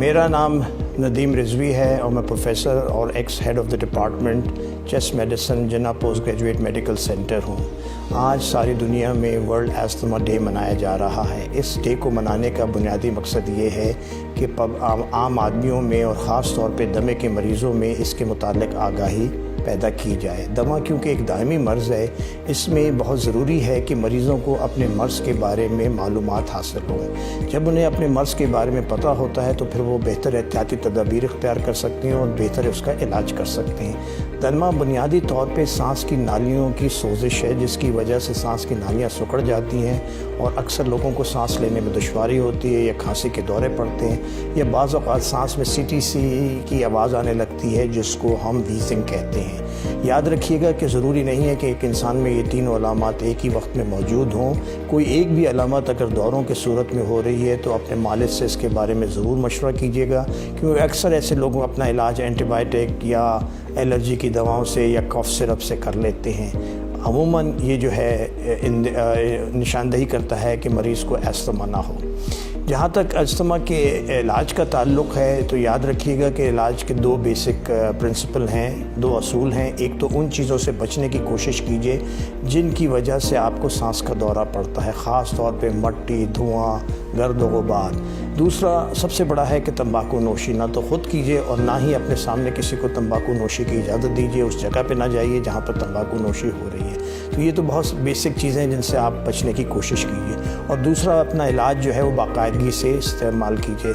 میرا نام ندیم رضوی ہے اور میں پروفیسر اور ex head of the department chest medicine Jinnah post graduate medical centre ہوں۔ آج ساری دنیا میں ورلڈ ایستھما ڈے منایا جا رہا ہے۔ اس ڈے کو منانے کا بنیادی مقصد یہ ہے کہ عام آدمیوں میں اور خاص طور پہ دمے کے مریضوں میں اس کے متعلق آگاہی پیدا کی جائے۔ دمہ کیونکہ ایک دائمی مرض ہے، اس میں بہت ضروری ہے کہ مریضوں کو اپنے مرض کے بارے میں معلومات حاصل ہوں۔ جب انہیں اپنے مرض کے بارے میں پتہ ہوتا ہے تو پھر وہ بہتر احتیاطی تدابیر اختیار کر سکتے ہیں اور بہتر اس کا علاج کر سکتے ہیں۔ دمہ بنیادی طور پہ سانس کی نالیوں کی سوزش ہے، جس کی وجہ سے سانس کی نالیاں سکڑ جاتی ہیں اور اکثر لوگوں کو سانس لینے میں دشواری ہوتی ہے یا کھانسی کے دورے پڑتے ہیں یا بعض اوقات سانس میں سی ٹی سی کی آواز آنے لگتی ہے، جس کو ہم ویزنگ کہتے ہیں۔ یاد رکھیے گا کہ ضروری نہیں ہے کہ ایک انسان میں یہ تینوں علامات ایک ہی وقت میں موجود ہوں۔ کوئی ایک بھی علامت اگر دوروں کی صورت میں ہو رہی ہے تو اپنے مالج سے اس کے بارے میں ضرور مشورہ کیجیے گا، کیونکہ اکثر ایسے لوگ اپنا علاج اینٹی بائیوٹک یا الرجی کی دواؤں سے یا کف سرپ سے کر لیتے ہیں۔ عموماً یہ جو ہے نشاندہی کرتا ہے کہ مریض کو ایستھما نہ ہو۔ جہاں تک ایستھما کے علاج کا تعلق ہے تو یاد رکھیے گا کہ علاج کے دو بیسک پرنسپل ہیں، دو اصول ہیں۔ ایک تو ان چیزوں سے بچنے کی کوشش کیجیے جن کی وجہ سے آپ کو سانس کا دورہ پڑتا ہے، خاص طور پہ مٹی، دھواں، گرد و غبار۔ دوسرا سب سے بڑا ہے کہ تمباکو نوشی نہ تو خود کیجیے اور نہ ہی اپنے سامنے کسی کو تمباکو نوشی کی اجازت دیجیے۔ اس جگہ پہ نہ جائیے جہاں پر تمباکو نوشی ہو رہی ہے۔ تو یہ تو بہت بیسک چیزیں ہیں جن سے آپ بچنے کی کوشش کیجیے۔ اور دوسرا اپنا علاج جو ہے وہ باقاعدگی سے استعمال کیجیے۔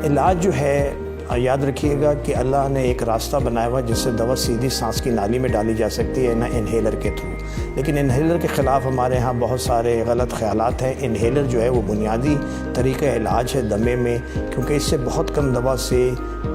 علاج جو ہے یاد رکھیے گا کہ اللہ نے ایک راستہ بنایا ہوا جس سے دوا سیدھی سانس کی نالی میں ڈالی جا سکتی ہے، نہ انہیلر کے تھرو۔ لیکن انہیلر کے خلاف ہمارے ہاں بہت سارے غلط خیالات ہیں۔ انہیلر جو ہے وہ بنیادی طریقہ علاج ہے دمے میں، کیونکہ اس سے بہت کم دوا سے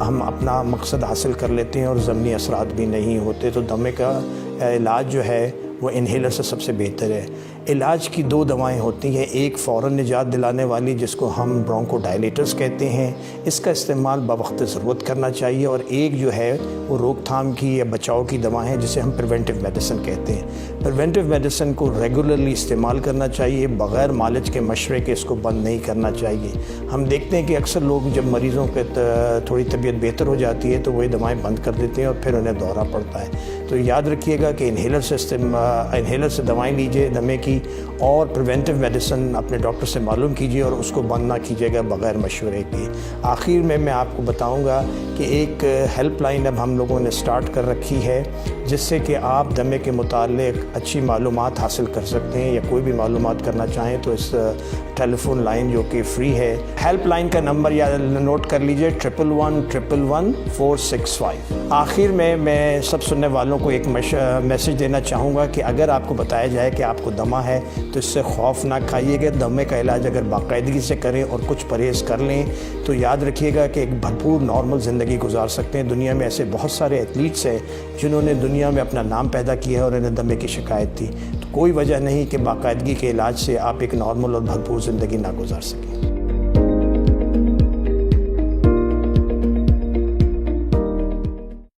ہم اپنا مقصد حاصل کر لیتے ہیں اور ضمنی اثرات بھی نہیں ہوتے۔ تو دمے کا علاج جو ہے وہ انہیلر سے سب سے بہتر ہے۔ علاج کی دو دوائیں ہوتی ہیں، ایک فوراً نجات دلانے والی جس کو ہم برونکو ڈائلیٹرز کہتے ہیں، اس کا استعمال بوقت ضرورت کرنا چاہیے، اور ایک جو ہے وہ روک تھام کی یا بچاؤ کی دوا ہے جسے ہم پریونٹیو میڈیسن کہتے ہیں۔ پریونٹیو میڈیسن کو ریگولرلی استعمال کرنا چاہیے، بغیر مالج کے مشورے کے اس کو بند نہیں کرنا چاہیے۔ ہم دیکھتے ہیں کہ اکثر لوگ جب مریضوں کے تھوڑی طبیعت بہتر ہو جاتی ہے تو وہ دوائیں بند کر دیتے ہیں اور پھر انہیں دورہ پڑتا ہے۔ تو یاد رکھیے گا کہ انہیلر سے دوائیں لیجیے دمے کی، اور پریونٹیو میڈیسن اپنے ڈاکٹر سے معلوم کیجیے اور اس کو بند نہ کیجیے گا بغیر مشورے کے۔ آخر میں آپ کو بتاؤں گا کہ ایک ہیلپ لائن اب ہم لوگوں نے سٹارٹ کر رکھی ہے جس سے کہ آپ دمے کے متعلق اچھی معلومات حاصل کر سکتے ہیں، یا کوئی بھی معلومات کرنا چاہیں تو اس ٹیلی فون لائن جو کہ فری ہے، ہیلپ لائن کا نمبر یا نوٹ کر لیجیے 11111465۔ آخر میں سب سننے والوں کو ایک میسج دینا چاہوں گا کہ اگر آپ کو بتایا جائے کہ آپ کو دمہ ہے تو اس سے خوف نہ کھائیے گا۔ دمے کا علاج اگر باقاعدگی سے کریں اور کچھ پرہیز کر لیں تو یاد رکھیے گا کہ ایک بھرپور نارمل زندگی گزار سکتے ہیں۔ دنیا میں ایسے بہت سارے ایتھلیٹس ہیں جنہوں نے دنیا میں اپنا نام پیدا کیا ہے اور انہیں دمے کی شکایت تھی۔ تو کوئی وجہ نہیں کہ باقاعدگی کے علاج سے آپ ایک نارمل اور بھرپور زندگی نہ گزار سکیں۔